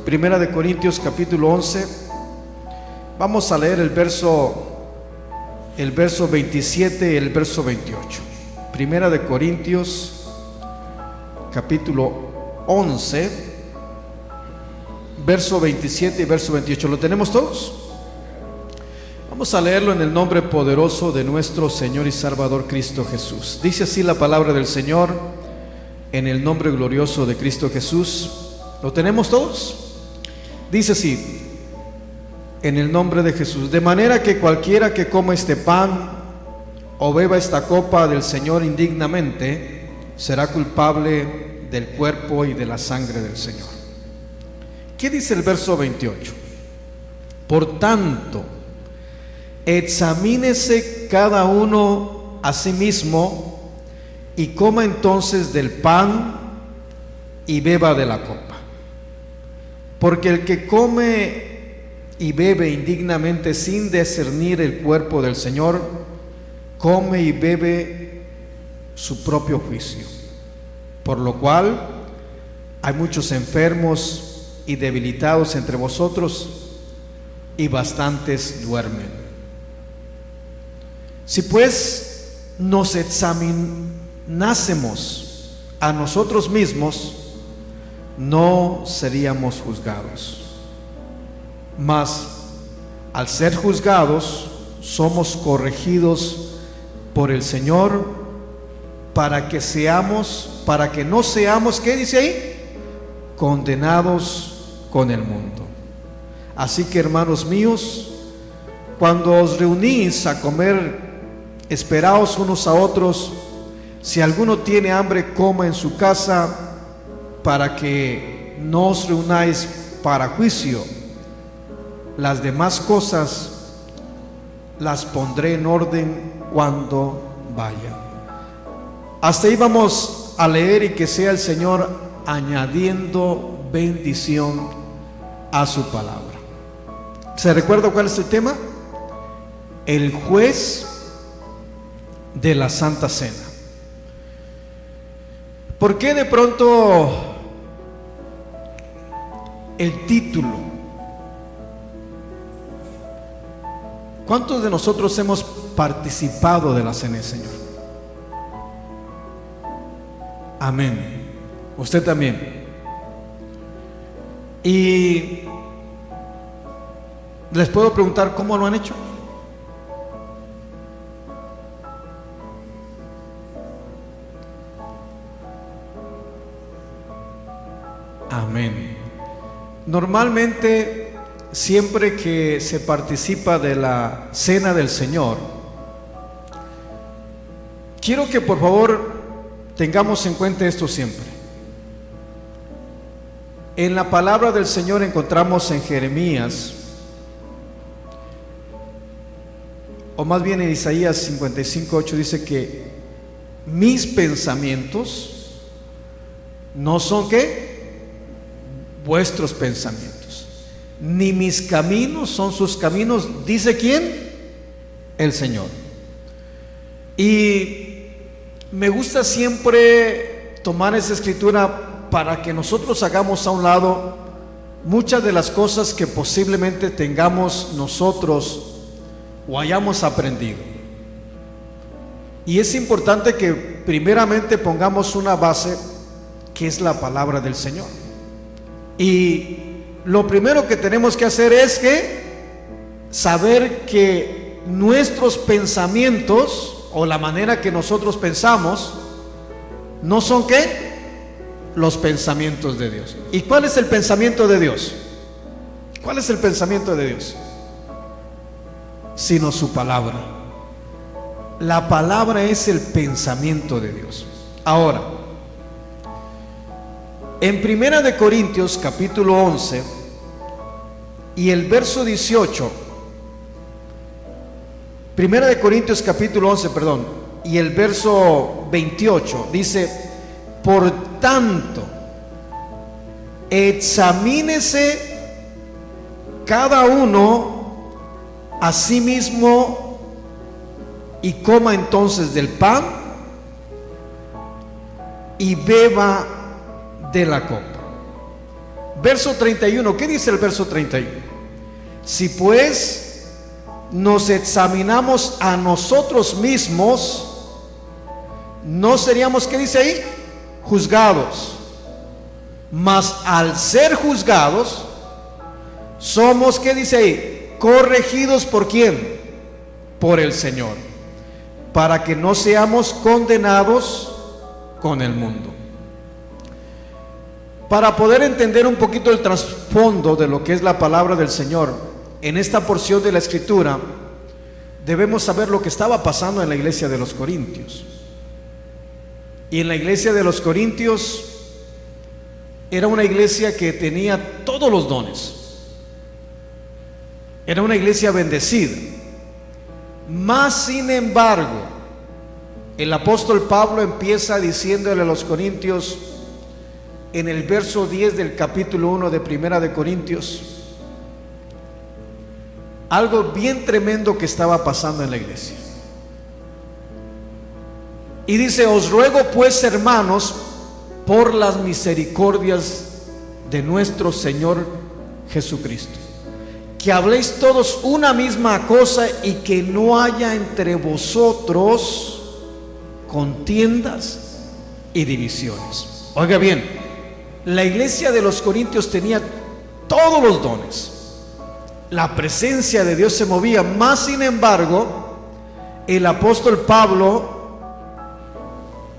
Primera de Corintios capítulo 11. Vamos a leer el verso 27 y el verso 28. Primera de Corintios capítulo 11, verso 27 y verso 28. ¿Lo tenemos todos? Vamos a leerlo en el nombre poderoso de nuestro Señor y Salvador Cristo Jesús. Dice así la palabra del Señor, en el nombre glorioso de Cristo Jesús. ¿Lo tenemos todos? Dice así, en el nombre de Jesús: de manera que cualquiera que coma este pan o beba esta copa del Señor indignamente, será culpable del cuerpo y de la sangre del Señor. ¿Qué dice el verso 28? Por tanto, examínese cada uno a sí mismo y coma entonces del pan y beba de la copa. Porque el que come y bebe indignamente sin discernir el cuerpo del Señor, come y bebe su propio juicio. Por lo cual hay muchos enfermos y debilitados entre vosotros, y bastantes duermen. Si pues nos examinásemos a nosotros mismos, no seríamos juzgados. Mas al ser juzgados, somos corregidos por el Señor, para que no seamos, ¿qué dice ahí? Condenados con el mundo. Así que, hermanos míos, cuando os reunís a comer, esperaos unos a otros. Si alguno tiene hambre, coma en su casa, para que no os reunáis para juicio. Las demás cosas las pondré en orden cuando vaya. Hasta ahí vamos a leer, y que sea el Señor añadiendo bendición a su palabra. ¿Se recuerda cuál es el tema? El juez de la Santa Cena. ¿Por qué de pronto el título? ¿Cuántos de nosotros hemos participado de la Cena del Señor? Amén. Usted también. Y les puedo preguntar, ¿cómo lo han hecho? Amén. Normalmente, siempre que se participa de la Cena del Señor, quiero que por favor tengamos en cuenta esto siempre. En la palabra del Señor encontramos en Jeremías, o más bien en Isaías 55:8, dice que mis pensamientos no son, ¿qué? Vuestros pensamientos, ni mis caminos son sus caminos, dice ¿quién? El Señor. Y me gusta siempre tomar esa escritura para que nosotros hagamos a un lado muchas de las cosas que posiblemente tengamos nosotros o hayamos aprendido. Y es importante que primeramente pongamos una base, que es la palabra del Señor. Y lo primero que tenemos que hacer es saber que nuestros pensamientos, o la manera que nosotros pensamos, no son los pensamientos de Dios. ¿Y cuál es el pensamiento de Dios? ¿Cuál es el pensamiento de Dios? Sino su palabra. La palabra es el pensamiento de Dios. Ahora, en Primera de Corintios capítulo 11 y el verso 18, Primera de Corintios capítulo 11, y el verso 28, dice: por tanto, examínese cada uno a sí mismo y coma entonces del pan y beba de la copa. Verso 31, ¿qué dice el verso 31? Si pues nos examinamos a nosotros mismos, no seríamos, ¿qué dice ahí? Juzgados. Mas al ser juzgados, somos, ¿qué dice ahí? Corregidos ¿por quién? Por el Señor, para que no seamos condenados con el mundo. Para poder entender un poquito el trasfondo de lo que es la palabra del Señor, en esta porción de la Escritura, debemos saber lo que estaba pasando en la iglesia de los Corintios. Y en la iglesia de los Corintios era una iglesia que tenía todos los dones. Era una iglesia bendecida. Mas sin embargo, el apóstol Pablo empieza diciéndole a los corintios en el verso 10 del capítulo 1 de Primera de Corintios algo bien tremendo que estaba pasando en la iglesia. Y dice: os ruego pues, hermanos, por las misericordias de nuestro Señor Jesucristo, que habléis todos una misma cosa y que no haya entre vosotros contiendas y divisiones. Oiga bien, la iglesia de los Corintios tenía todos los dones. La presencia de Dios se movía, mas sin embargo, el apóstol Pablo,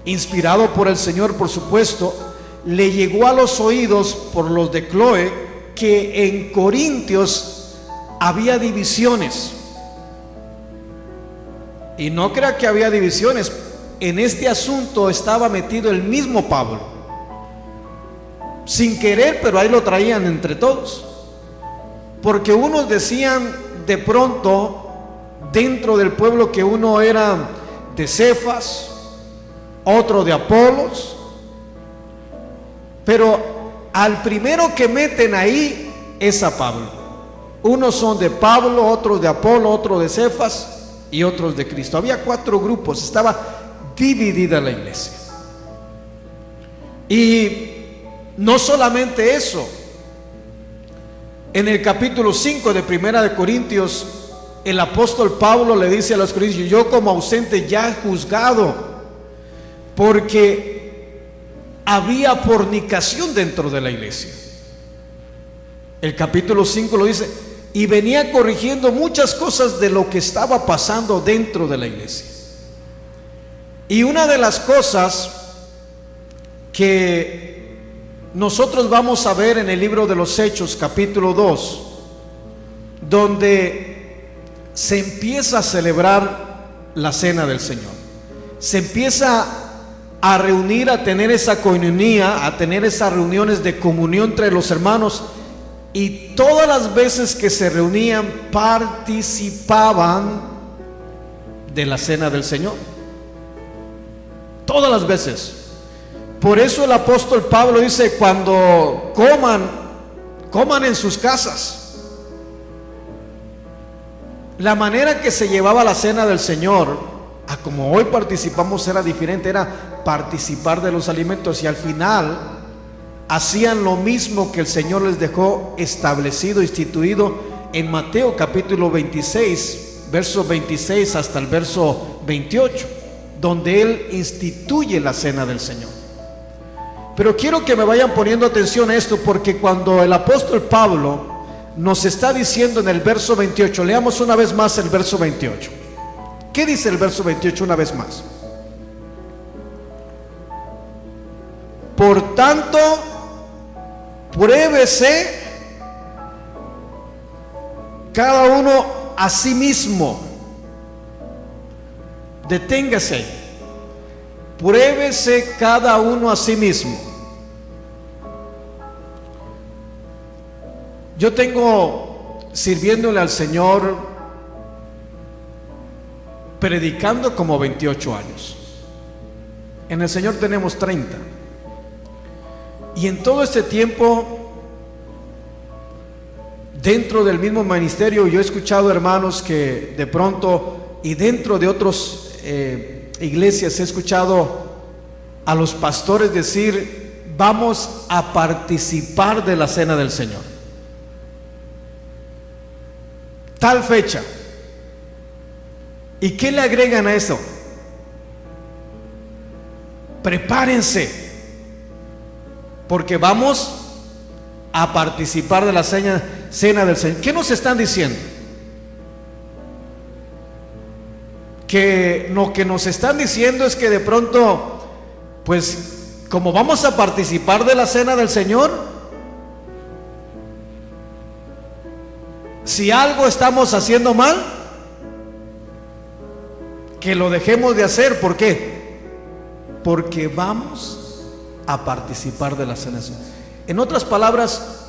inspirado por el Señor, por supuesto, le llegó a los oídos por los de Cloé que en Corintios había divisiones. Y no crea que había divisiones. En este asunto estaba metido el mismo Pablo, sin querer, pero ahí lo traían entre todos. Porque unos decían de pronto dentro del pueblo que uno era de Cefas, otro de Apolos, pero al primero que meten ahí es a Pablo. Unos son de Pablo, otros de Apolo, otros de Cefas y otros de Cristo. Había 4 grupos, estaba dividida la iglesia. Y no solamente eso, en el capítulo 5 de Primera de Corintios, el apóstol Pablo le dice a los corintios: yo como ausente ya he juzgado, porque había fornicación dentro de la iglesia. El capítulo 5 lo dice, y venía corrigiendo muchas cosas de lo que estaba pasando dentro de la iglesia. Y una de las cosas que nosotros vamos a ver en el libro de los Hechos, capítulo 2, donde se empieza a celebrar la cena del Señor. Se empieza a reunir, a tener esa coinonía, a tener esas reuniones de comunión entre los hermanos. Y todas las veces que se reunían, participaban de la cena del Señor. Todas las veces. Por eso el apóstol Pablo dice: cuando coman en sus casas. La manera que se llevaba la cena del Señor, a como hoy participamos, era diferente. Era participar de los alimentos, y al final hacían lo mismo que el Señor les dejó establecido, instituido en Mateo capítulo 26, verso 26 hasta el verso 28, donde Él instituye la cena del Señor. Pero quiero que me vayan poniendo atención a esto, porque cuando el apóstol Pablo nos está diciendo en el verso 28, leamos una vez más el verso 28. ¿Qué dice el verso 28 una vez más? Por tanto, pruébese cada uno a sí mismo. Deténgase. Pruébese cada uno a sí mismo. Yo tengo sirviéndole al Señor, predicando como 28 años. En el Señor tenemos 30. Y en todo este tiempo, dentro del mismo ministerio, yo he escuchado hermanos que de pronto, y dentro de otras iglesias, he escuchado a los pastores decir: vamos a participar de la cena del Señor. Tal fecha. ¿Y qué le agregan a eso? Prepárense, porque vamos a participar de la cena del Señor. ¿Qué nos están diciendo? Que lo que nos están diciendo es que de pronto, pues como vamos a participar de la cena del Señor, si algo estamos haciendo mal, que lo dejemos de hacer. ¿Por qué? Porque vamos a participar de la cena del Señor. En otras palabras,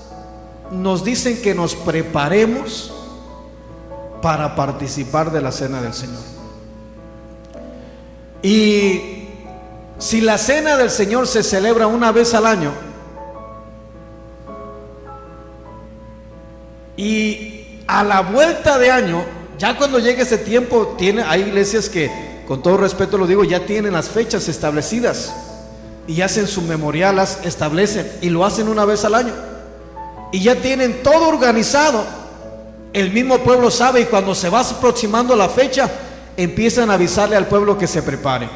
nos dicen que nos preparemos para participar de la cena del Señor. Y si la cena del Señor se celebra una vez al año, y a la vuelta de año, ya cuando llegue ese tiempo, hay iglesias que, con todo respeto lo digo, ya tienen las fechas establecidas y hacen su memorial, las establecen y lo hacen una vez al año, y ya tienen todo organizado. El mismo pueblo sabe, y cuando se va aproximando la fecha, empiezan a avisarle al pueblo que se prepare.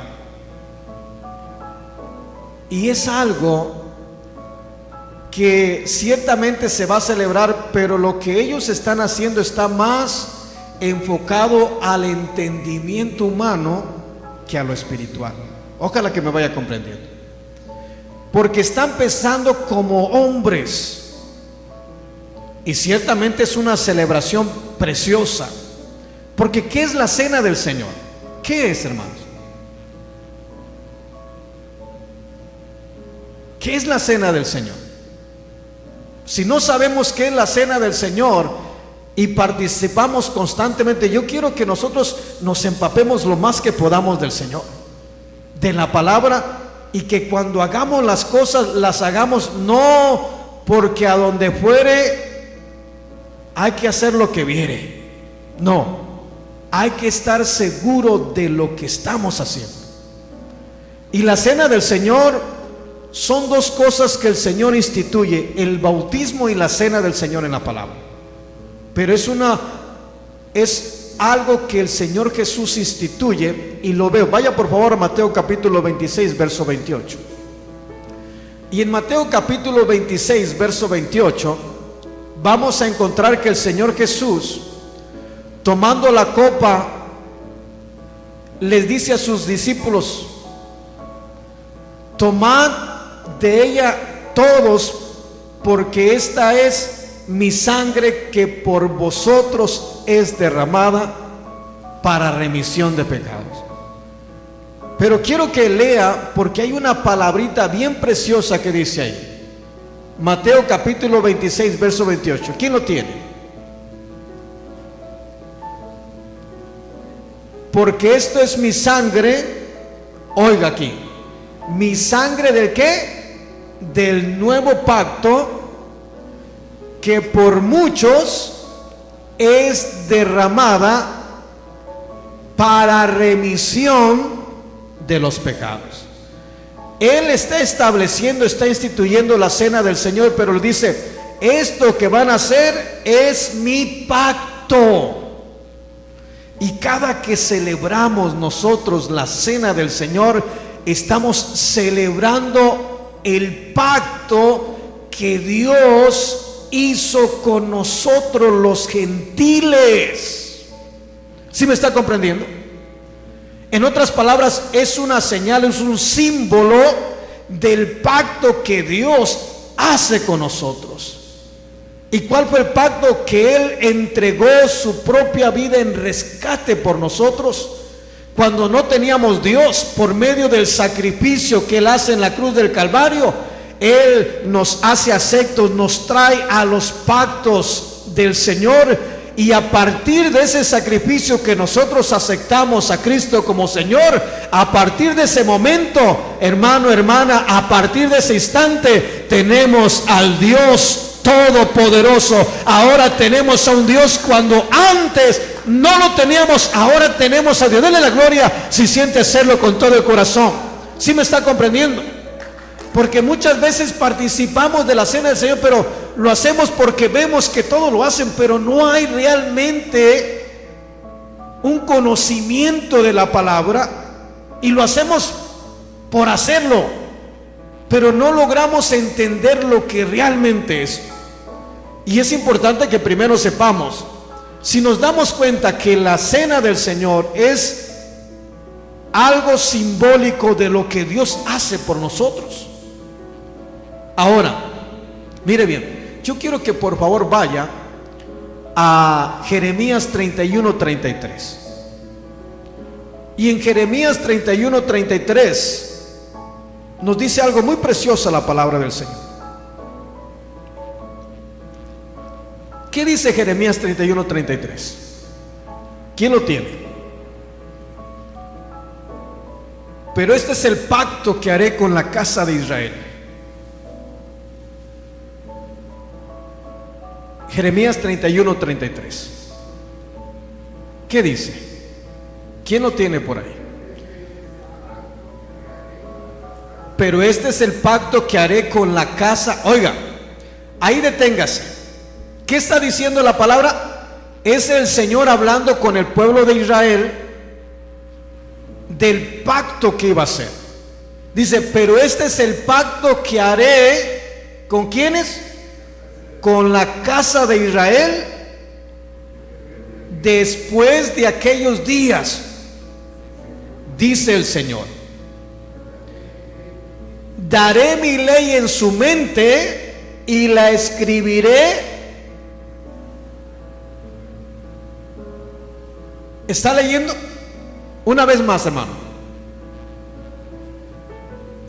Y es algo que ciertamente se va a celebrar, pero lo que ellos están haciendo está más enfocado al entendimiento humano que a lo espiritual. Ojalá que me vaya comprendiendo. Porque están pensando como hombres. Y ciertamente es una celebración preciosa. Porque ¿qué es la cena del Señor? ¿Qué es, hermanos? ¿Qué es la cena del Señor? Si no sabemos qué es la cena del Señor y participamos constantemente, yo quiero que nosotros nos empapemos lo más que podamos del Señor, de la palabra, y que cuando hagamos las cosas, las hagamos no porque a donde fuere hay que hacer lo que viere. No, hay que estar seguro de lo que estamos haciendo. Y la cena del Señor son dos cosas que el Señor instituye: el bautismo y la cena del Señor en la palabra. Pero es algo que el Señor Jesús instituye, y lo veo. Vaya por favor a Mateo capítulo 26, verso 28. Y en Mateo capítulo 26, verso 28, vamos a encontrar que el Señor Jesús, tomando la copa, les dice a sus discípulos: tomad de ella todos, porque esta es mi sangre que por vosotros es derramada para remisión de pecados. Pero quiero que lea, porque hay una palabrita bien preciosa que dice ahí. Mateo capítulo 26, verso 28. ¿Quién lo tiene? Porque esto es mi sangre, oiga aquí, mi sangre ¿del qué? Del nuevo pacto, que por muchos es derramada para remisión de los pecados. Él está estableciendo, está instituyendo la cena del Señor, pero le dice: esto que van a hacer es mi pacto. Y cada que celebramos nosotros la cena del Señor, estamos celebrando el pacto que Dios hizo con nosotros los gentiles. ¿Sí me está comprendiendo? En otras palabras, es una señal, es un símbolo del pacto que Dios hace con nosotros. ¿Y cuál fue el pacto? Que Él entregó su propia vida en rescate por nosotros. Cuando no teníamos Dios, por medio del sacrificio que Él hace en la cruz del Calvario, Él nos hace aceptos, nos trae a los pactos del Señor. Y a partir de ese sacrificio que nosotros aceptamos a Cristo como Señor, a partir de ese momento, hermano, hermana, a partir de ese instante, tenemos al Dios Todopoderoso. Ahora tenemos a un Dios cuando antes no lo teníamos. Ahora tenemos a Dios. Denle la gloria si siente hacerlo con todo el corazón. ¿Sí me está comprendiendo? Porque muchas veces participamos de la cena del Señor, pero lo hacemos porque vemos que todos lo hacen, pero no hay realmente un conocimiento de la palabra, y lo hacemos por hacerlo, pero no logramos entender lo que realmente es. Y es importante que primero sepamos, si nos damos cuenta que la cena del Señor es algo simbólico de lo que Dios hace por nosotros. Ahora, mire bien, yo quiero que por favor vaya a Jeremías 31:33. Y en Jeremías 31:33 nos dice algo muy precioso la palabra del Señor. ¿Qué dice Jeremías 31:33? ¿Quién lo tiene? Pero este es el pacto que haré con la casa de Israel. Jeremías 31:33. ¿Qué dice? ¿Quién lo tiene por ahí? Pero este es el pacto que haré con la casa. Oiga, ahí deténgase. ¿Qué está diciendo la palabra? Es el Señor hablando con el pueblo de Israel del pacto que iba a hacer. Dice, pero este es el pacto que haré. ¿Con quiénes? Con la casa de Israel después de aquellos días, dice el Señor. Daré mi ley en su mente y la escribiré. ¿Está leyendo? Una vez más, hermano.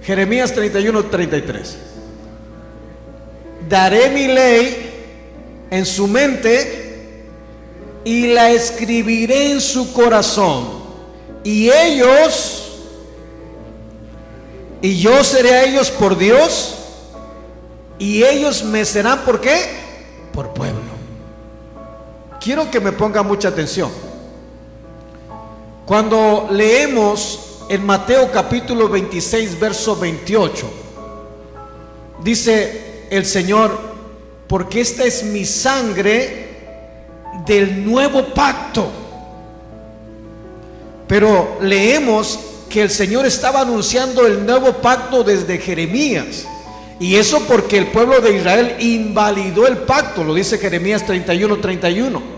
Jeremías 31:33. Daré mi ley en su mente y la escribiré en su corazón, y yo seré a ellos por Dios, y ellos me serán, ¿por qué? Por pueblo. Quiero que me ponga mucha atención. Cuando leemos en Mateo capítulo 26 verso 28, dice el Señor, porque esta es mi sangre del nuevo pacto. Pero leemos que el Señor estaba anunciando el nuevo pacto desde Jeremías, y eso porque el pueblo de Israel invalidó el pacto. Lo dice Jeremías 31:31.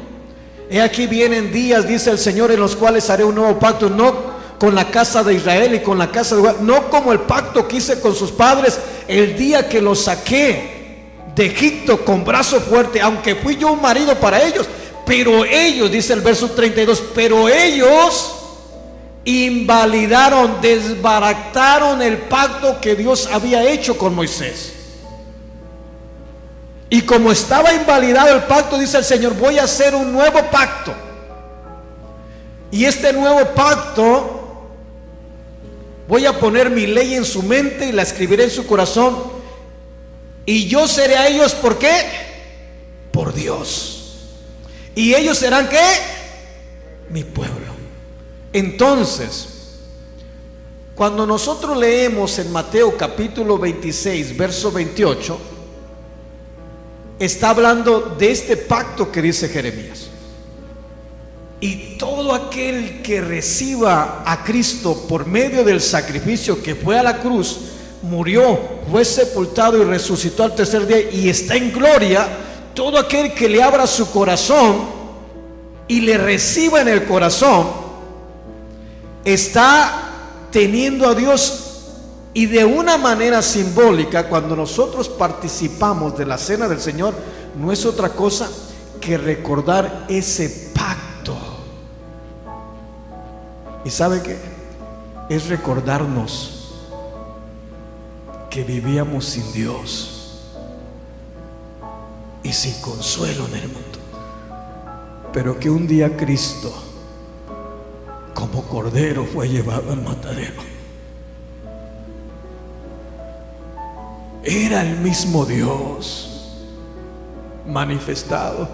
He aquí vienen días, dice el Señor, en los cuales haré un nuevo pacto, no con la casa de Israel y con la casa de Israel, no como el pacto que hice con sus padres el día que los saqué de Egipto con brazo fuerte, aunque fui yo un marido para ellos. Pero ellos, dice el verso 32, pero ellos invalidaron, desbarataron el pacto que Dios había hecho con Moisés. Y como estaba invalidado el pacto, dice el Señor, voy a hacer un nuevo pacto. Y este nuevo pacto, voy a poner mi ley en su mente y la escribiré en su corazón, y yo seré a ellos, ¿por qué? Por Dios. Y ellos serán, ¿qué? Mi pueblo. Entonces, cuando nosotros leemos en Mateo capítulo 26 verso 28, está hablando de este pacto que dice Jeremías. Y todo aquel que reciba a Cristo por medio del sacrificio que fue a la cruz, murió, fue sepultado y resucitó al tercer día y está en gloria, todo aquel que le abra su corazón y le reciba en el corazón, está teniendo a Dios. Y de una manera simbólica, cuando nosotros participamos de la cena del Señor, no es otra cosa que recordar ese pacto. ¿Y sabe qué? Es recordarnos que vivíamos sin Dios y sin consuelo en el mundo, pero que un día Cristo, como cordero, fue llevado al matadero. Era el mismo Dios manifestado.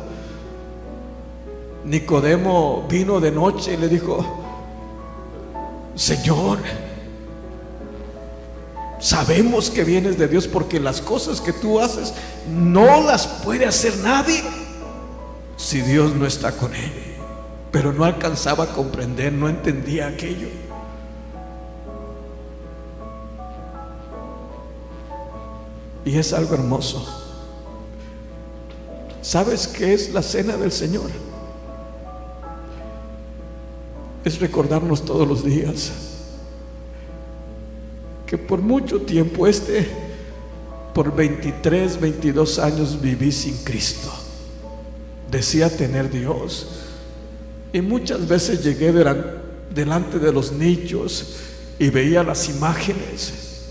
Nicodemo vino de noche y le dijo: Señor, Sabemos que vienes de Dios porque las cosas que tú haces no las puede hacer nadie si Dios no está con él. Pero no alcanzaba a comprender, no entendía aquello. Y es algo hermoso. ¿Sabes qué es la cena del Señor? Es recordarnos todos los días que por mucho tiempo por 23, 22 años viví sin Cristo. Decía tener Dios, y muchas veces llegué delante de los nichos y veía las imágenes,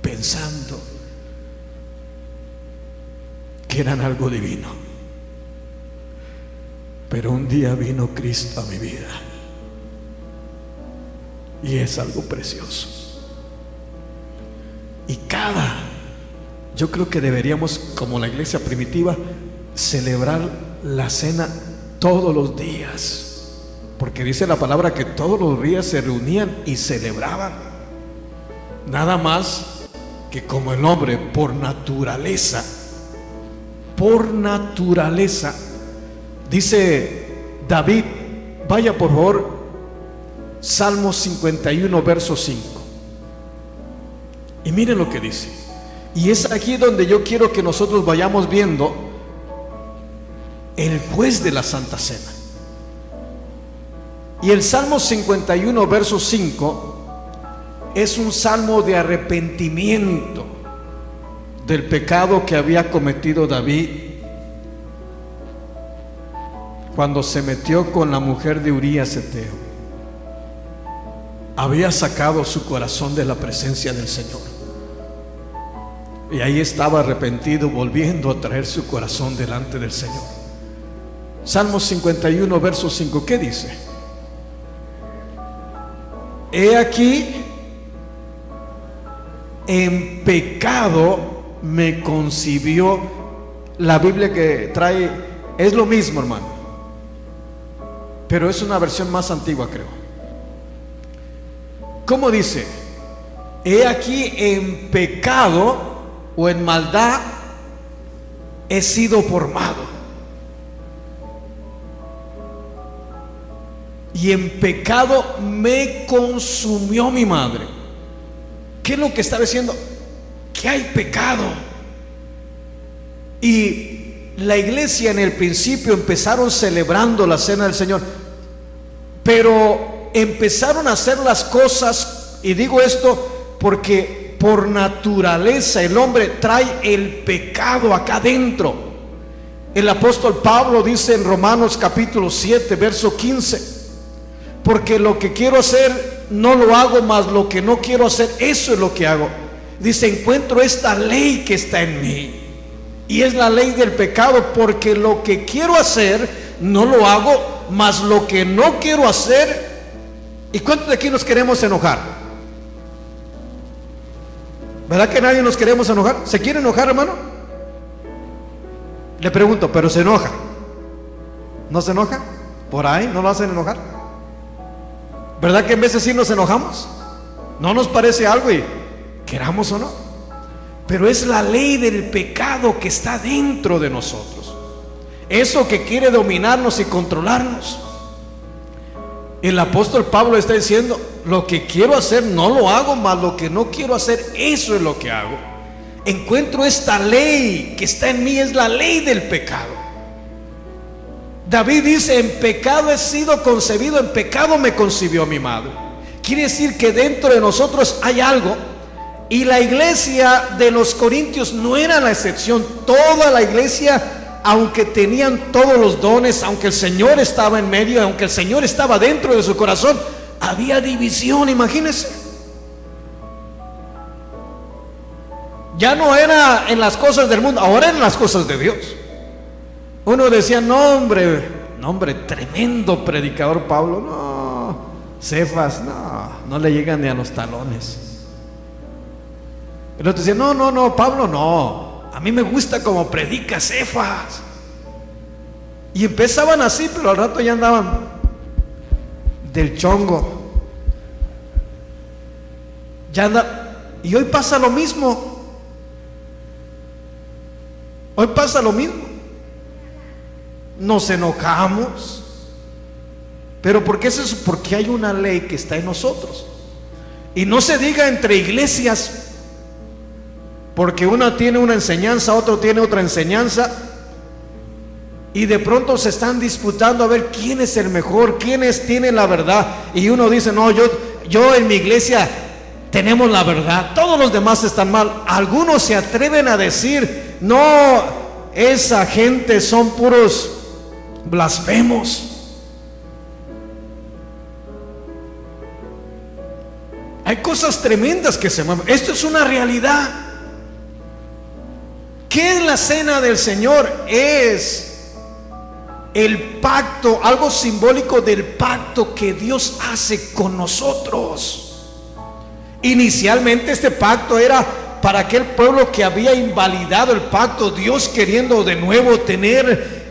pensando que eran algo divino. Pero un día vino Cristo a mi vida y es algo precioso. Y yo creo que deberíamos, como la iglesia primitiva, celebrar la cena todos los días, porque dice la palabra que todos los días se reunían y celebraban. Nada más que como el hombre por naturaleza, dice David, vaya por favor, Salmo 51 verso 5, y miren lo que dice. Y es aquí donde yo quiero que nosotros vayamos viendo el juez de la Santa Cena. Y el Salmo 51 verso 5 es un salmo de arrepentimiento del pecado que había cometido David cuando se metió con la mujer de Urías Eteo. Había sacado su corazón de la presencia del Señor, y ahí estaba arrepentido, volviendo a traer su corazón delante del Señor. Salmo 51 verso 5, ¿qué dice? He aquí, en pecado me concibió. La Biblia que trae es lo mismo, hermano, pero es una versión más antigua, creo. ¿Cómo dice? He aquí, en pecado o en maldad he sido formado, y en pecado me consumió mi madre. ¿Qué es lo que está diciendo? Que hay pecado. Y la iglesia en el principio empezaron celebrando la cena del Señor, pero empezaron a hacer las cosas, y digo esto porque por naturaleza el hombre trae el pecado acá dentro. El apóstol Pablo dice en Romanos capítulo 7 verso 15, porque lo que quiero hacer no lo hago, mas lo que no quiero hacer, eso es lo que hago. Dice, encuentro esta ley que está en mí, y es la ley del pecado, porque lo que quiero hacer no lo hago, mas lo que no quiero hacer. ¿Y cuántos de aquí nos queremos enojar? ¿Verdad que nadie nos queremos enojar? ¿Se quiere enojar, hermano? Le pregunto, ¿pero se enoja? ¿No se enoja? ¿Por ahí no lo hacen enojar? ¿Verdad que en veces sí nos enojamos? ¿No nos parece algo y queramos o no? Pero es la ley del pecado que está dentro de nosotros, eso que quiere dominarnos y controlarnos. El apóstol Pablo está diciendo, lo que quiero hacer no lo hago, mas lo que no quiero hacer, eso es lo que hago. Encuentro esta ley que está en mí, es la ley del pecado. David dice, en pecado he sido concebido, en pecado me concibió mi madre. Quiere decir que dentro de nosotros hay algo, y la iglesia de los Corintios no era la excepción. Toda la iglesia, aunque tenían todos los dones, aunque el Señor estaba en medio, aunque el Señor estaba dentro de su corazón, había división, imagínense. Ya no era en las cosas del mundo, ahora en las cosas de Dios. Uno decía, no hombre, tremendo predicador Pablo, no, Cefas, no le llegan ni a los talones. El otro decía, no, Pablo no, a mí me gusta como predica Cefas. Y empezaban así, pero al rato ya andaban del chongo. Ya anda, y hoy pasa lo mismo. Hoy pasa lo mismo. Nos enojamos. ¿Pero por qué es eso? Porque hay una ley que está en nosotros. Y no se diga entre iglesias, porque una tiene una enseñanza, otro tiene otra enseñanza, y de pronto se están disputando a ver quién es el mejor, quiénes tienen la verdad. Y uno dice, no, yo en mi iglesia tenemos la verdad, todos los demás están mal. Algunos se atreven a decir, no, esa gente son puros blasfemos. Hay cosas tremendas que se mueven. Esto es una realidad. ¿Qué es la cena del Señor? Es el pacto, algo simbólico del pacto que Dios hace con nosotros. Inicialmente este pacto era para aquel pueblo que había invalidado el pacto, Dios queriendo de nuevo tener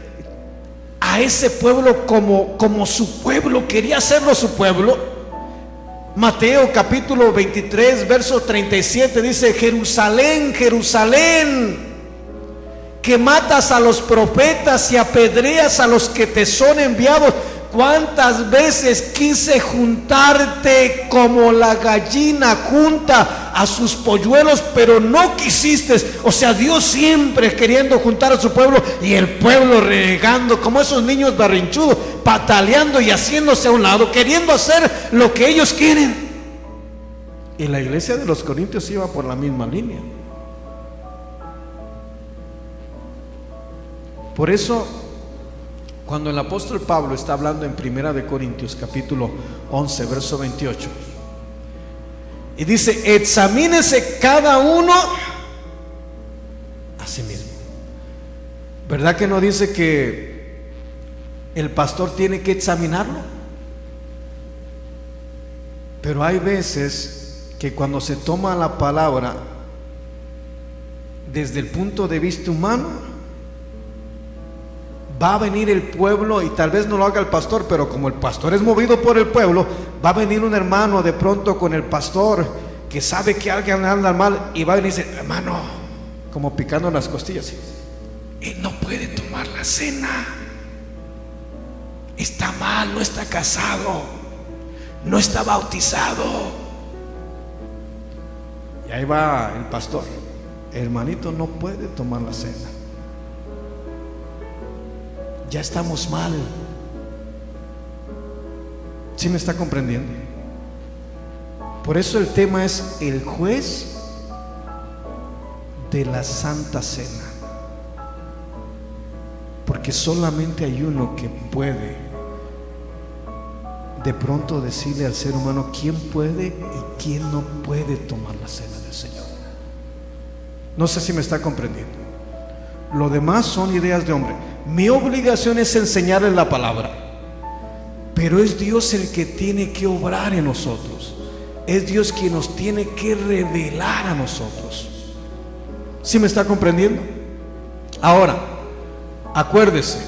a ese pueblo como su pueblo, quería hacerlo su pueblo. Mateo capítulo 23 verso 37 dice: Jerusalén, Jerusalén, que matas a los profetas y apedreas a los que te son enviados, cuántas veces quise juntarte como la gallina junta a sus polluelos, pero no quisiste. O sea, Dios siempre queriendo juntar a su pueblo, y el pueblo renegando como esos niños berrinchudos, pataleando y haciéndose a un lado, queriendo hacer lo que ellos quieren. Y la iglesia de los Corintios iba por la misma línea. Por eso, cuando el apóstol Pablo está hablando en Primera de Corintios capítulo 11 verso 28, y dice: examínese cada uno a sí mismo. ¿Verdad que no dice que el pastor tiene que examinarlo? Pero hay veces que cuando se toma la palabra desde el punto de vista humano, va a venir el pueblo, y tal vez no lo haga el pastor, pero como el pastor es movido por el pueblo, va a venir un hermano de pronto con el pastor que sabe que alguien anda mal, y va a venir y dice: hermano, como picando las costillas, él no puede tomar la cena, está mal, no está casado, no está bautizado. Y ahí va el pastor: hermanito, no puede tomar la cena, ya estamos mal. ¿Sí me está comprendiendo? Por eso el tema es el juez de la Santa Cena, porque solamente hay uno que puede de pronto decirle al ser humano quién puede y quién no puede tomar la cena del Señor. No sé si me está comprendiendo. Lo demás son ideas de hombre. Mi obligación es enseñarles la palabra, pero es Dios el que tiene que obrar en nosotros. Es Dios quien nos tiene que revelar a nosotros. ¿Sí me está comprendiendo? Ahora, acuérdese,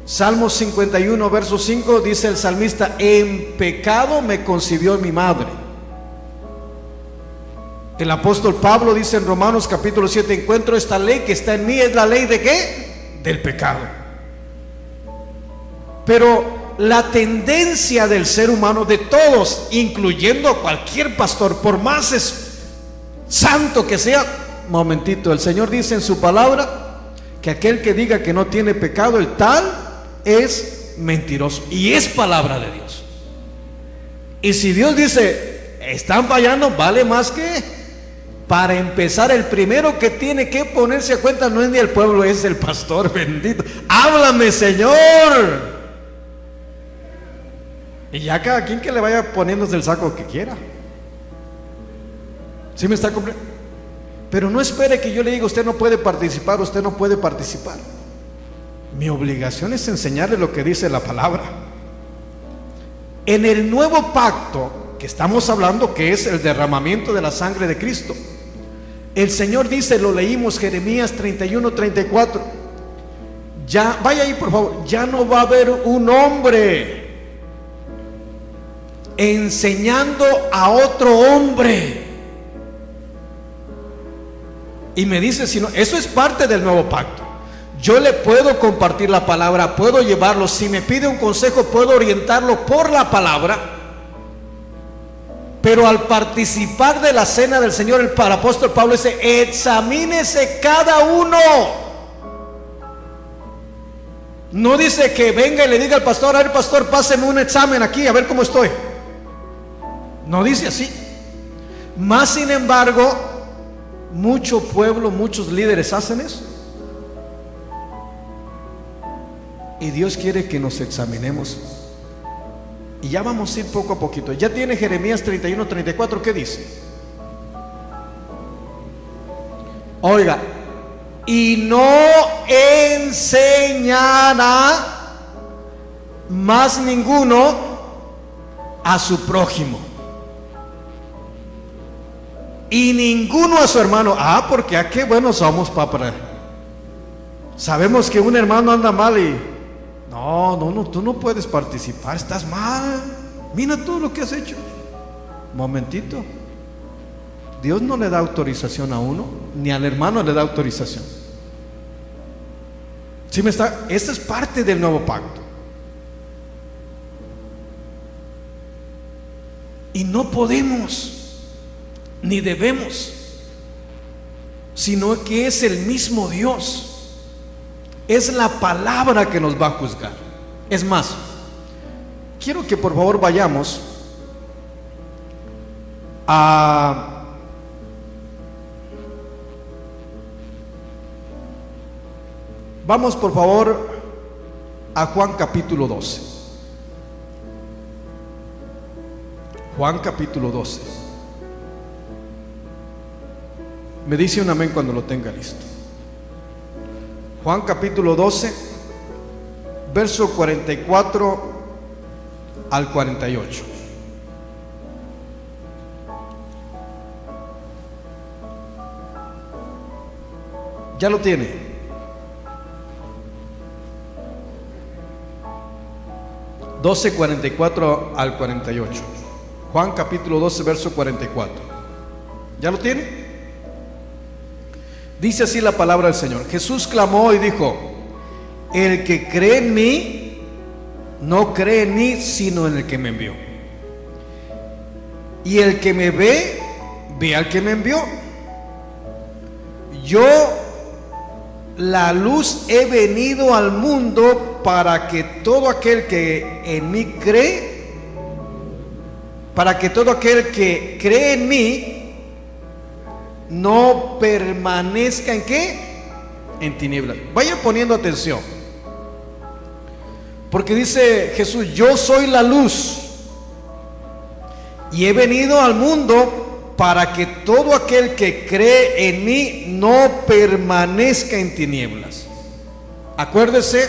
Salmo 51 verso 5 dice el salmista: en pecado me concibió mi madre. El apóstol Pablo dice en Romanos capítulo 7: encuentro esta ley que está en mí, es la ley ¿de qué? Del pecado. Pero la tendencia del ser humano, de todos, incluyendo a cualquier pastor, por más santo que sea, momentito, el Señor dice en su palabra que aquel que diga que no tiene pecado, el tal es mentiroso. Y es palabra de Dios. Y si Dios dice están fallando, vale más que... Para empezar, el primero que tiene que ponerse a cuenta no es ni el pueblo, es el pastor. Bendito, háblame, Señor. Y ya cada quien que le vaya poniéndose el saco que quiera. ¿Sí me está comprendiendo? Pero no espere que yo le diga: usted no puede participar, usted no puede participar. Mi obligación es enseñarle lo que dice la palabra. En el nuevo pacto que estamos hablando, que es el derramamiento de la sangre de Cristo, el Señor dice, lo leímos, Jeremías 31, 34. Ya, vaya ahí por favor. Ya no va a haber un hombre enseñando a otro hombre. Y me dice, si no, eso es parte del nuevo pacto. Yo le puedo compartir la palabra, puedo llevarlo. Si me pide un consejo, puedo orientarlo por la palabra. Pero al participar de la cena del Señor, el apóstol Pablo dice: examínese cada uno. No dice que venga y le diga al pastor: a ver, pastor, páseme un examen aquí, a ver cómo estoy. No dice así. Más sin embargo, mucho pueblo, muchos líderes hacen eso. Y Dios quiere que nos examinemos. Y ya vamos a ir poco a poquito. Ya tiene Jeremías 31, 34. ¿Qué dice? Oiga: y no enseñará más ninguno a su prójimo, y ninguno a su hermano. Porque qué buenos somos, papá. Sabemos que un hermano anda mal y no, tú no puedes participar, estás mal. Mira todo lo que has hecho. Momentito. Dios no le da autorización a uno, ni al hermano le da autorización. ¿Sí me está? Esta es parte del nuevo pacto. Y no podemos, ni debemos, sino que es el mismo Dios. Es la palabra que nos va a juzgar. Es más, quiero que por favor vayamos a vamos por favor a Juan capítulo 12. Juan capítulo 12. Me dice un amén cuando lo tenga listo. Juan capítulo 12, verso 44 al 48. ¿Ya lo tiene? Doce, 44 al 48. Juan capítulo 12, verso 44. ¿Ya lo tiene? Dice así la palabra del Señor: Jesús clamó y dijo: el que cree en mí, no cree en mí, sino en el que me envió. Y el que me ve, ve al que me envió. Yo, la luz, he venido al mundo para que todo aquel que en mí cree, para que todo aquel que cree en mí no permanezca ¿en qué? En tinieblas. Vaya poniendo atención, porque dice Jesús: yo soy la luz y he venido al mundo para que todo aquel que cree en mí no permanezca en tinieblas. Acuérdese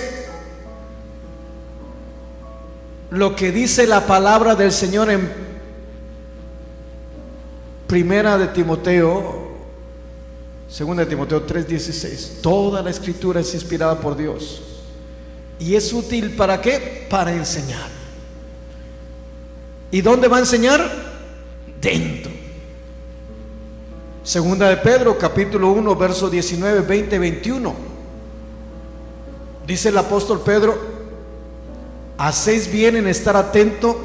lo que dice la palabra del Señor en Primera de Timoteo, Segunda de Timoteo 3:16. Toda la escritura es inspirada por Dios y es útil ¿para qué? Para enseñar. ¿Y dónde va a enseñar? Dentro. Segunda de Pedro capítulo 1, verso 19, 20, 21. Dice el apóstol Pedro: hacéis bien en estar atento,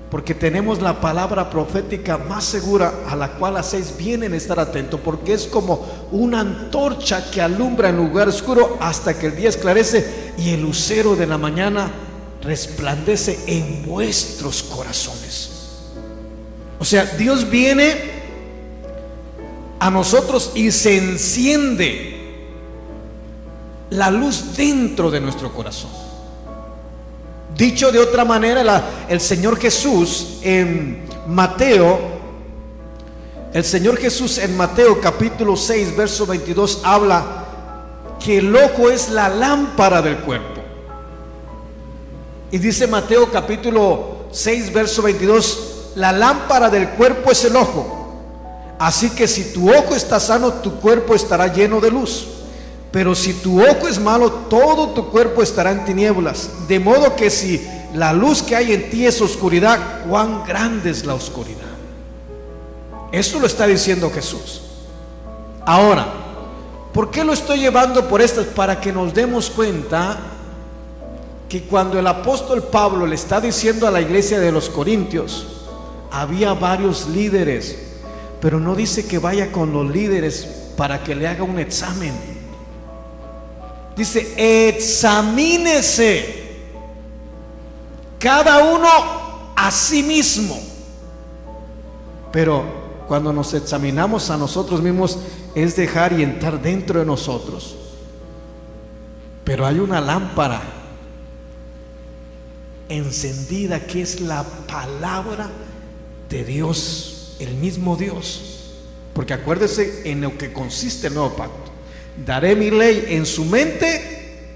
porque tenemos la palabra profética más segura, a la cual hacéis bien en estar atento, porque es como una antorcha que alumbra en lugar oscuro hasta que el día esclarece y el lucero de la mañana resplandece en vuestros corazones. O sea, Dios viene a nosotros y se enciende la luz dentro de nuestro corazón. Dicho de otra manera, el Señor Jesús en Mateo, capítulo 6, verso 22 habla que el ojo es la lámpara del cuerpo. Y dice Mateo capítulo 6, verso 22: la lámpara del cuerpo es el ojo. Así que si tu ojo está sano, tu cuerpo estará lleno de luz. Pero si tu ojo es malo, todo tu cuerpo estará en tinieblas. De modo que si la luz que hay en ti es oscuridad, cuán grande es la oscuridad. Eso lo está diciendo Jesús. Ahora, ¿por qué lo estoy llevando por estas? Para que nos demos cuenta que cuando el apóstol Pablo le está diciendo a la iglesia de los Corintios, había varios líderes, pero no dice que vaya con los líderes para que le haga un examen. Dice: examínese cada uno a sí mismo. Pero cuando nos examinamos a nosotros mismos, es dejar y entrar dentro de nosotros. Pero hay una lámpara encendida que es la palabra de Dios, el mismo Dios. Porque acuérdese en lo que consiste el nuevo pacto: daré mi ley en su mente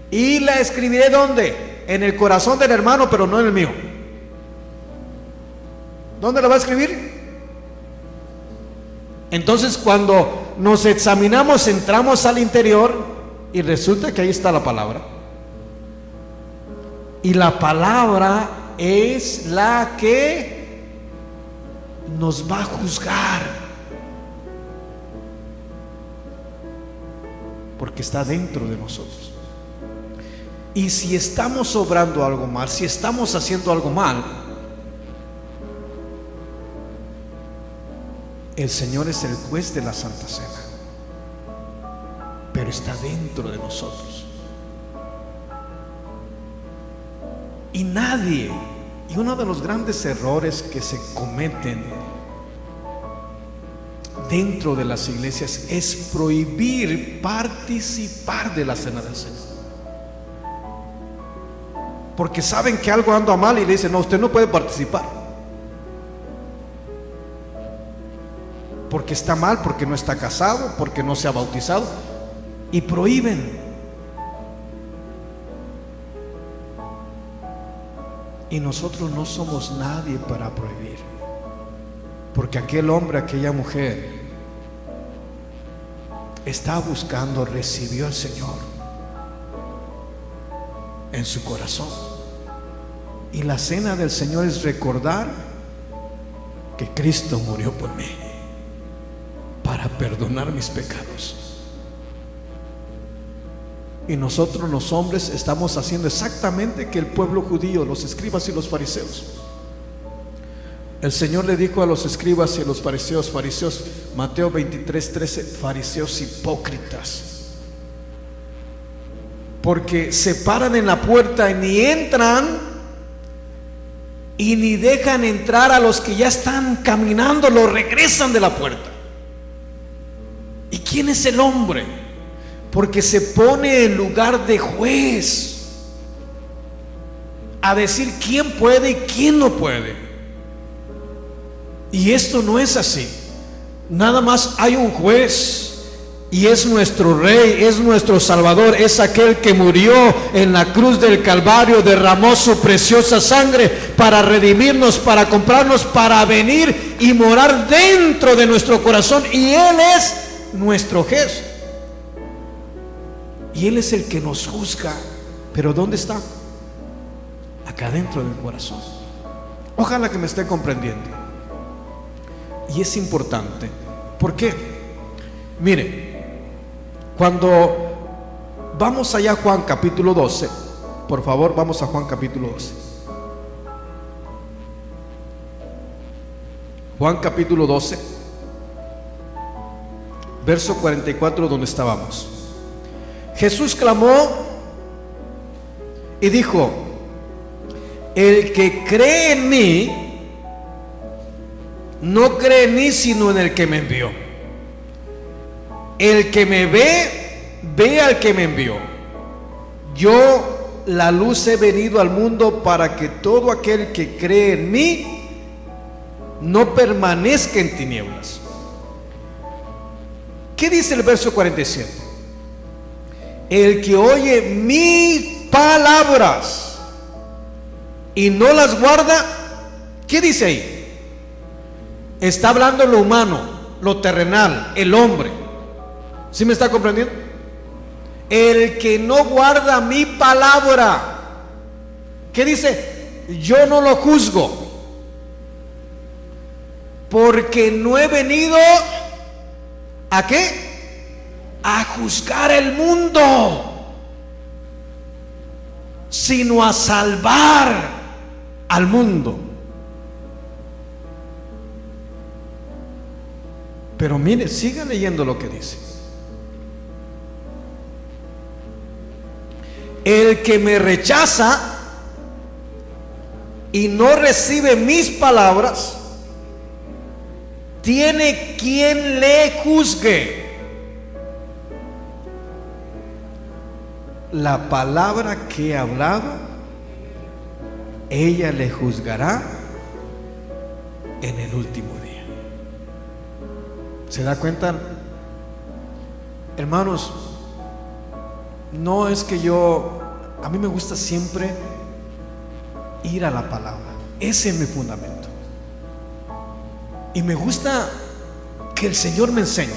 y la escribiré ¿dónde? En el corazón del hermano, pero no en el mío. ¿Dónde la va a escribir? Entonces, cuando nos examinamos, entramos al interior y resulta que ahí está la palabra. Y la palabra es la que nos va a juzgar, porque está dentro de nosotros. Y si estamos obrando algo mal, si estamos haciendo algo mal, el Señor es el juez de la Santa Cena, pero está dentro de nosotros. Y nadie, y uno de los grandes errores que se cometen dentro de las iglesias es prohibir participar de la cena del Señor, porque saben que algo anda mal y le dicen: no, usted no puede participar, porque está mal, porque no está casado, porque no se ha bautizado, y prohíben. Y nosotros no somos nadie para prohibir, porque aquel hombre, aquella mujer está buscando, recibió al Señor en su corazón. Y la cena del Señor es recordar que Cristo murió por mí para perdonar mis pecados. Y nosotros los hombres estamos haciendo exactamente que el pueblo judío, los escribas y los fariseos. El Señor le dijo a los escribas y a los fariseos, Mateo 23:13, fariseos hipócritas, porque se paran en la puerta y ni entran y ni dejan entrar a los que ya están caminando, los regresan de la puerta. ¿Y quién es el hombre? Porque se pone en lugar de juez a decir quién puede y quién no puede. Y esto no es así. Nada más hay un juez, y es nuestro Rey, es nuestro Salvador, es aquel que murió en la cruz del Calvario, derramó su preciosa sangre para redimirnos, para comprarnos, para venir y morar dentro de nuestro corazón. Y Él es nuestro juez. Y Él es el que nos juzga. Pero ¿dónde está? Acá dentro del corazón. Ojalá que me esté comprendiendo. Y es importante. ¿Por qué? Mire, cuando vamos allá a Juan capítulo 12, por favor, vamos a Juan capítulo 12. Juan capítulo 12, verso 44, donde estábamos. Jesús clamó y dijo: el que cree en mí, no cree en mí, sino en el que me envió. El que me ve, ve al que me envió. Yo, la luz, he venido al mundo para que todo aquel que cree en mí no permanezca en tinieblas. ¿Qué dice el verso 47? El que oye mis palabras y no las guarda, ¿qué dice ahí? Está hablando lo humano, lo terrenal, el hombre. ¿Sí me está comprendiendo? El que no guarda mi palabra ¿Qué dice? Yo no lo juzgo, porque no he venido ¿a qué? A juzgar el mundo, sino a salvar al mundo. Pero mire, siga leyendo lo que dice. El que me rechaza y no recibe mis palabras, tiene quien le juzgue. La palabra que he hablado, ella le juzgará en el último día. ¿Se da cuenta? Hermanos, no es que a mí me gusta siempre ir a la palabra. Ese es mi fundamento. Y me gusta que el Señor me enseñe.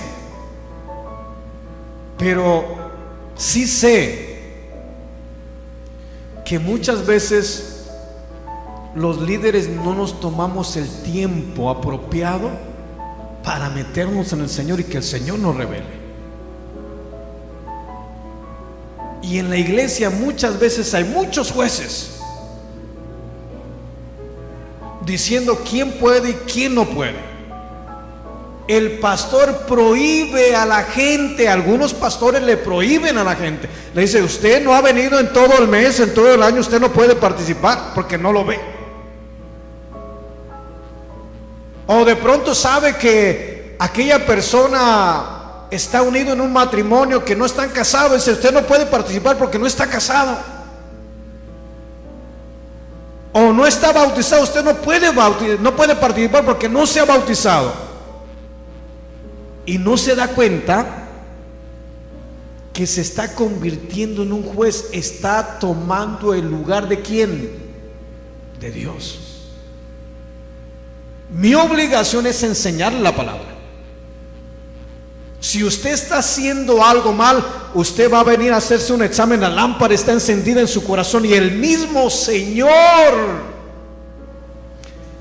Pero sí sé que muchas veces los líderes no nos tomamos el tiempo apropiado para meternos en el Señor y que el Señor nos revele. Y en la iglesia muchas veces hay muchos jueces diciendo quién puede y quién no puede. El pastor prohíbe a la gente, algunos pastores le prohíben a la gente. Le dice: usted no ha venido en todo el mes, en todo el año, usted no puede participar porque no lo ve. O de pronto sabe que aquella persona está unido en un matrimonio, que no están casados, dice: usted no puede participar porque no está casado. O no está bautizado, usted no puede participar porque no se ha bautizado. Y no se da cuenta que se está convirtiendo en un juez, está tomando el lugar de ¿quién? De Dios. Mi obligación es enseñarle la palabra. Si usted está haciendo algo mal, usted va a venir a hacerse un examen. La lámpara está encendida en su corazón y el mismo Señor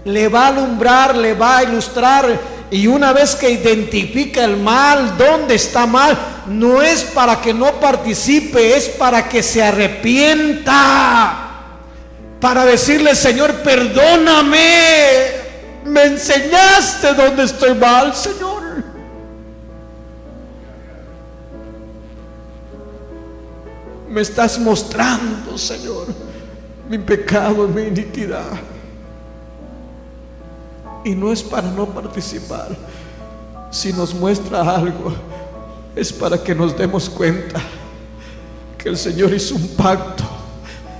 le va a alumbrar, le va a ilustrar. Y una vez que identifica el mal, dónde está mal, no es para que no participe, es para que se arrepienta, para decirle: Señor, perdóname, me enseñaste dónde estoy mal, Señor. Me estás mostrando, Señor, mi pecado, mi iniquidad. Y no es para no participar. Si nos muestra algo, es para que nos demos cuenta que el Señor hizo un pacto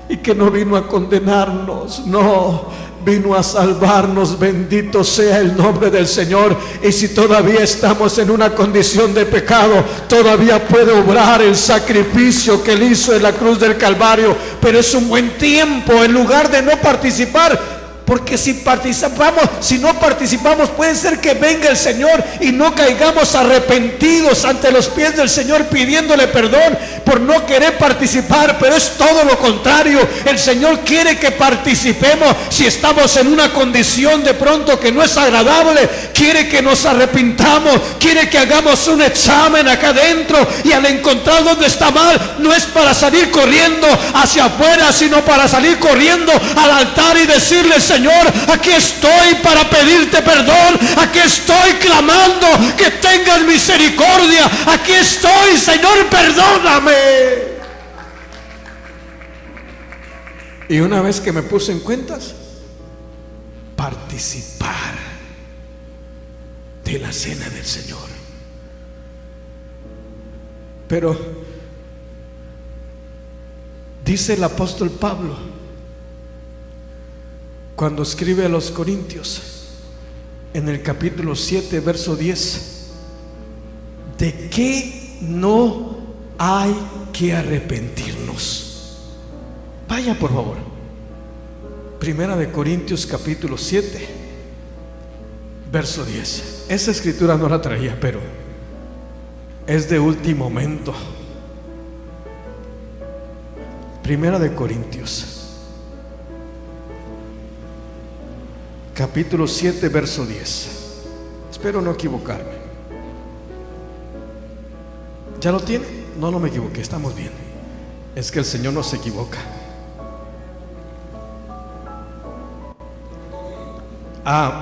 y que no vino a condenarnos, no, vino a salvarnos. Bendito sea el nombre del Señor. Y si todavía estamos en una condición de pecado, todavía puede obrar el sacrificio que Él hizo en la cruz del Calvario. Pero es un buen tiempo, en lugar de no participar, porque si no participamos, puede ser que venga el Señor y no caigamos arrepentidos ante los pies del Señor pidiéndole perdón por no querer participar. Pero es todo lo contrario. El Señor quiere que participemos. Si estamos en una condición de pronto que no es agradable, quiere que nos arrepintamos, quiere que hagamos un examen acá adentro, y al encontrar donde está mal, no es para salir corriendo hacia afuera, sino para salir corriendo al altar y decirle: Señor, aquí estoy para pedirte perdón, aquí estoy clamando que tengas misericordia, aquí estoy, Señor, perdóname. Y una vez que me puse en cuentas, participar de la cena del Señor. Pero dice el apóstol Pablo, cuando escribe a los Corintios, en el capítulo 7, verso 10, ¿de qué no hay que arrepentirnos? Vaya, por favor. Primera de Corintios, capítulo 7, verso 10. Esa escritura no la traía, pero es de último momento. Primera de Corintios, capítulo 7, verso 10. Espero no equivocarme. ¿Ya lo tiene? No, no me equivoqué, estamos bien. Es que el Señor no se equivoca.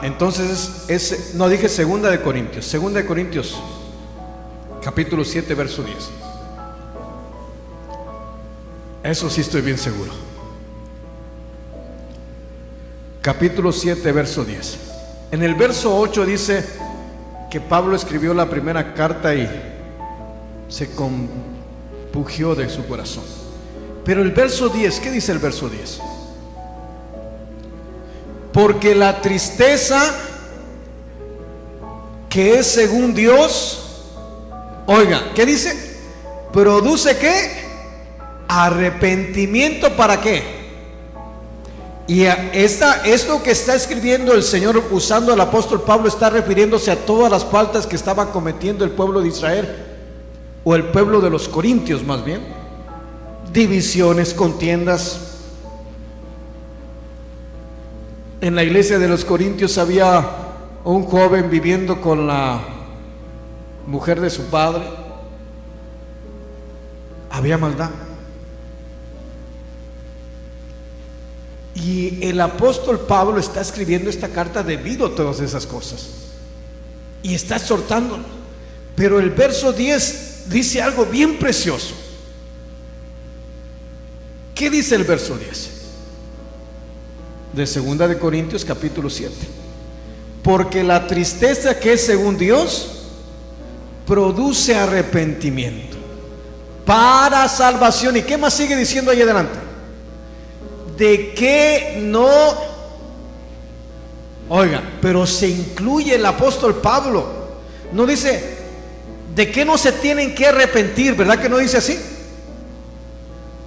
Entonces no dije segunda de Corintios, capítulo 7, verso 10. Eso sí estoy bien seguro. Capítulo 7, verso 10. En el verso 8 dice que Pablo escribió la primera carta y se compungió de su corazón. Pero el verso 10, ¿qué dice el verso 10? Porque la tristeza que es según Dios, oiga, ¿qué dice? Produce ¿qué? Arrepentimiento. ¿Para qué? Y esto que está escribiendo el Señor usando al apóstol Pablo está refiriéndose a todas las faltas que estaba cometiendo el pueblo de Israel, o el pueblo de los corintios más bien. Divisiones, contiendas. En la iglesia de los corintios había un joven viviendo con la mujer de su padre. Había maldad. Y el apóstol Pablo está escribiendo esta carta debido a todas esas cosas y está exhortándolo. Pero el verso 10 dice algo bien precioso. ¿Qué dice el verso 10? De 2 de Corintios capítulo 7. Porque la tristeza que es según Dios produce arrepentimiento para salvación. ¿Y qué más sigue diciendo ahí adelante? De que no, oiga, pero se incluye el apóstol Pablo. No dice de que no se tienen que arrepentir, ¿verdad que no dice así?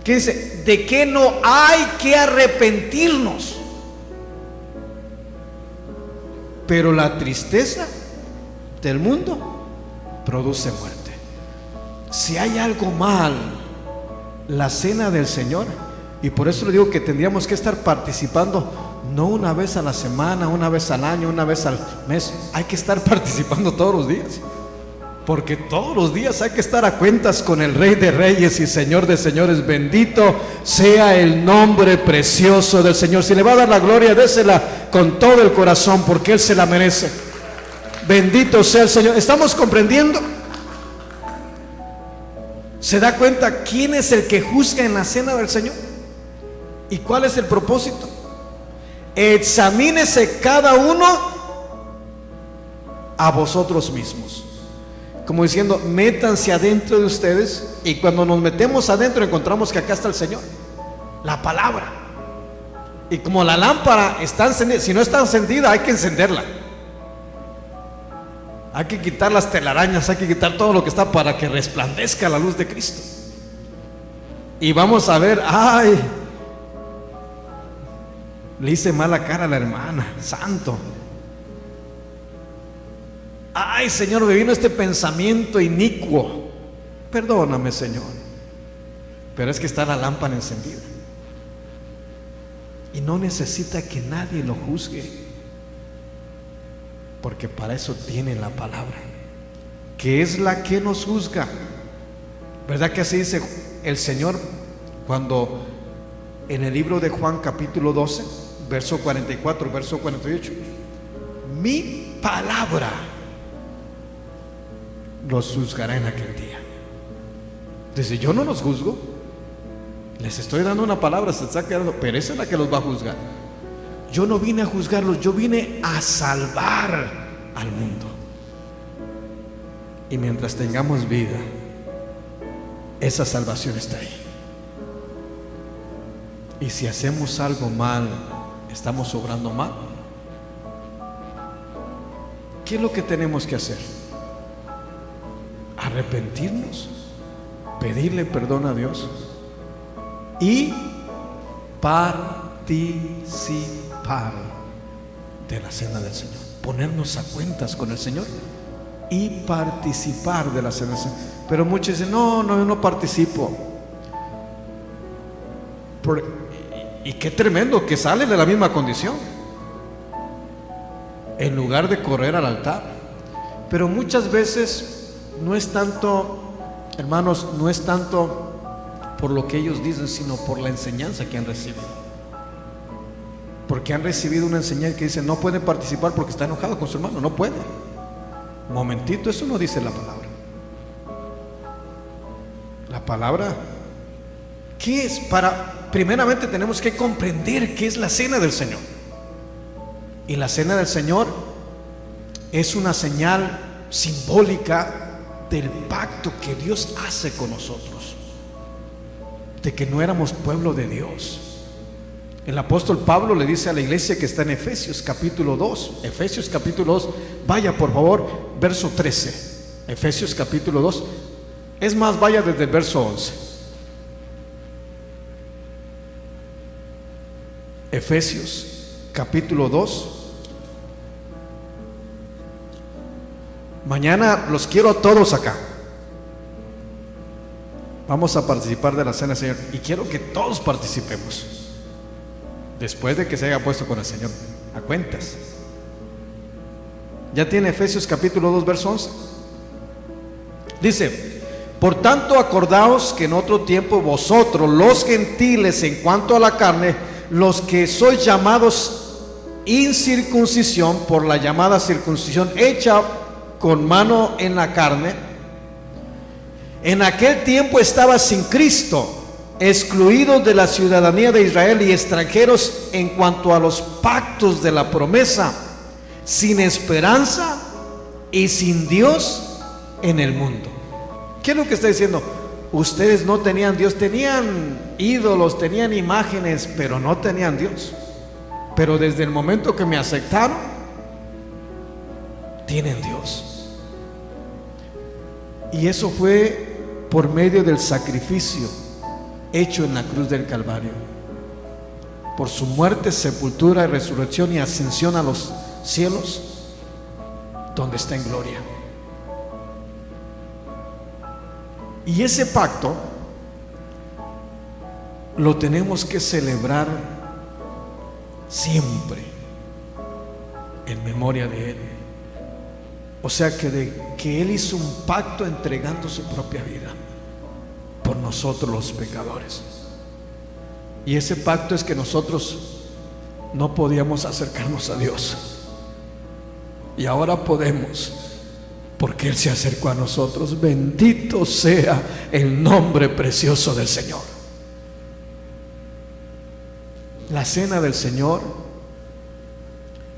¿Qué dice? De que no hay que arrepentirnos. Pero la tristeza del mundo produce muerte. Si hay algo mal, la cena del Señor, y por eso le digo que tendríamos que estar participando, no una vez a la semana, una vez al año, una vez al mes. Hay que estar participando todos los días, porque todos los días hay que estar a cuentas con el Rey de Reyes y Señor de Señores. Bendito sea el nombre precioso del Señor. Si le va a dar la gloria, désela con todo el corazón, porque Él se la merece. Bendito sea el Señor. ¿Estamos comprendiendo? ¿Se da cuenta quién es el que juzga en la cena del Señor? ¿Y cuál es el propósito? Examínese cada uno a vosotros mismos. Como diciendo, métanse adentro de ustedes. Y cuando nos metemos adentro encontramos que acá está el Señor, la palabra. Y como la lámpara está encendida, si no está encendida hay que encenderla. Hay que quitar las telarañas, hay que quitar todo lo que está para que resplandezca la luz de Cristo. Y vamos a ver, ay, le hice mala cara a la hermana, santo. Ay, Señor, me vino este pensamiento inicuo. Perdóname, Señor. Pero es que está la lámpara encendida. Y no necesita que nadie lo juzgue, porque para eso tiene la palabra, que es la que nos juzga. ¿Verdad que así dice el Señor cuando en el libro de Juan capítulo 12, verso 44, verso 48? Mi palabra los juzgará en aquel día. Dice, yo no los juzgo, les estoy dando una palabra, se está quedando, pero esa es la que los va a juzgar. Yo no vine a juzgarlos, yo vine a salvar al mundo. Y mientras tengamos vida, esa salvación está ahí. Y si hacemos algo mal, estamos obrando mal. ¿Qué es lo que tenemos que hacer? Arrepentirnos, pedirle perdón a Dios y participar de la cena del Señor, ponernos a cuentas con el Señor y participar de la cena del Señor. Pero muchos dicen, no participo. Y qué tremendo que sale de la misma condición. en lugar de correr al altar. Pero muchas veces no es tanto, hermanos, no es tanto por lo que ellos dicen, sino por la enseñanza que han recibido. Porque han recibido una enseñanza que dice: no puede participar porque está enojado con su hermano. No puede. Momentito, eso no dice la palabra. La palabra, ¿qué es? Primeramente tenemos que comprender qué es la cena del Señor. Y la cena del Señor es una señal simbólica del pacto que Dios hace con nosotros, de que no éramos pueblo de Dios. El apóstol Pablo le dice a la iglesia que está en Efesios capítulo 2, Efesios capítulo 2, vaya por favor, verso 13, Efesios capítulo 2, es más, vaya desde el verso 11. Efesios capítulo 2. Mañana los quiero a todos acá. Vamos a participar de la cena del Señor y quiero que todos participemos después de que se haya puesto con el Señor a cuentas. Ya tiene Efesios capítulo 2 verso 11. Dice: por tanto, acordaos que en otro tiempo vosotros, los gentiles, en cuanto a la carne, los que sois llamados incircuncisión por la llamada circuncisión hecha con mano en la carne, en aquel tiempo estabas sin Cristo, excluidos de la ciudadanía de Israel y extranjeros en cuanto a los pactos de la promesa, sin esperanza y sin Dios en el mundo. ¿Qué es lo que está diciendo? Ustedes no tenían Dios, tenían ídolos, tenían imágenes, pero no tenían Dios. Pero desde el momento que me aceptaron, tienen Dios. Y eso fue por medio del sacrificio hecho en la cruz del Calvario, por su muerte, sepultura y resurrección y ascensión a los cielos, donde está en gloria. Y ese pacto lo tenemos que celebrar siempre en memoria de Él. O sea que Él hizo un pacto entregando su propia vida por nosotros los pecadores. Y ese pacto es que nosotros no podíamos acercarnos a Dios, y ahora podemos, porque Él se acercó a nosotros. Bendito sea el nombre precioso del Señor. La cena del Señor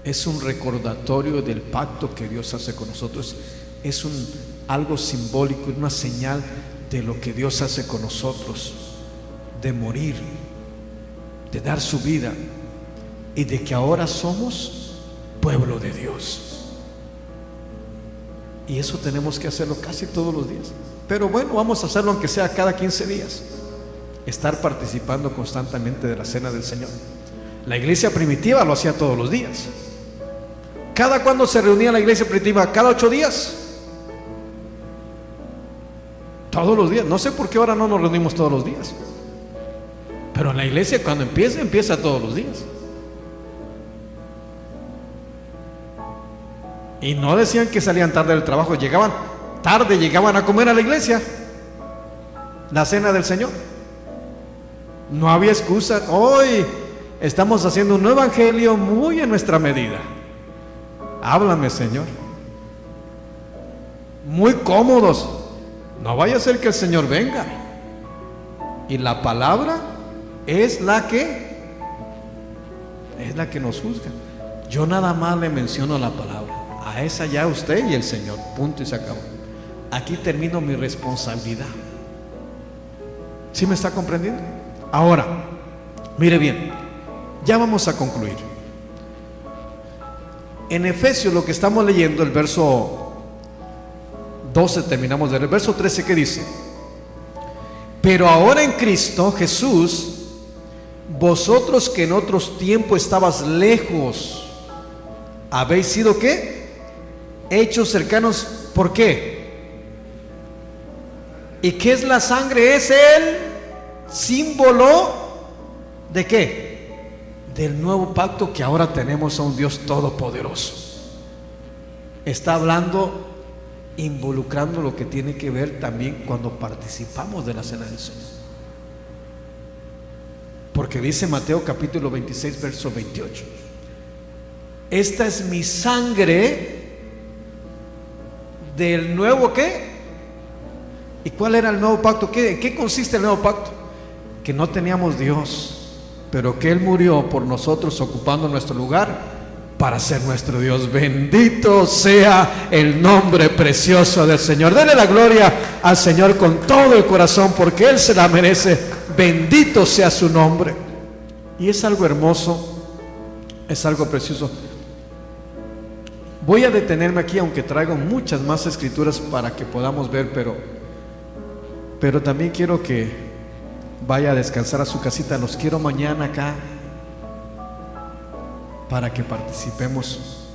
es un recordatorio del pacto que Dios hace con nosotros. Es algo simbólico, una señal de lo que Dios hace con nosotros, de morir, de dar su vida, y de que ahora somos pueblo de Dios. Y eso tenemos que hacerlo casi todos los días. Pero bueno, vamos a hacerlo aunque sea cada 15 días. Estar participando constantemente de la cena del Señor. La iglesia primitiva lo hacía todos los días. ¿Cada cuándo se reunía la iglesia primitiva? ¿Cada 8 días? Todos los días. No sé por qué ahora no nos reunimos todos los días. Pero la iglesia cuando empieza todos los días. Y no decían que salían tarde del trabajo, llegaban tarde, llegaban a comer a la iglesia, la cena del Señor. No había excusa. Hoy estamos haciendo un nuevo evangelio muy en nuestra medida. Háblame, Señor. Muy cómodos. No vaya a ser que el Señor venga. Y la palabra es la que nos juzga. Yo nada más le menciono la palabra. A esa ya usted y el Señor, punto y se acabó. Aquí termino mi responsabilidad. ¿Sí me está comprendiendo? Ahora, mire bien, ya vamos a concluir. En Efesios, lo que estamos leyendo, el verso 12, terminamos de leer. El verso 13, ¿qué dice? Pero ahora en Cristo Jesús, vosotros que en otros tiempos estabas lejos, habéis sido ¿qué? Hechos cercanos. ¿Por qué? ¿Y qué es la sangre? Es el símbolo ¿de qué? Del nuevo pacto, que ahora tenemos a un Dios todopoderoso. está hablando, involucrando lo que tiene que ver también cuando participamos de la cena del Señor. Porque dice Mateo capítulo 26, verso 28: esta es mi sangre del nuevo ¿qué? ¿Y cuál era el nuevo pacto? ¿En qué consiste el nuevo pacto? Que no teníamos Dios, pero que Él murió por nosotros ocupando nuestro lugar para ser nuestro Dios. Bendito sea el nombre precioso del Señor. Dele la gloria al Señor con todo el corazón, porque Él se la merece. Bendito sea su nombre. Y es algo hermoso, es algo precioso. Voy a detenerme aquí, aunque traigo muchas más escrituras para que podamos ver, pero también quiero que vaya a descansar a su casita. Los quiero mañana acá para que participemos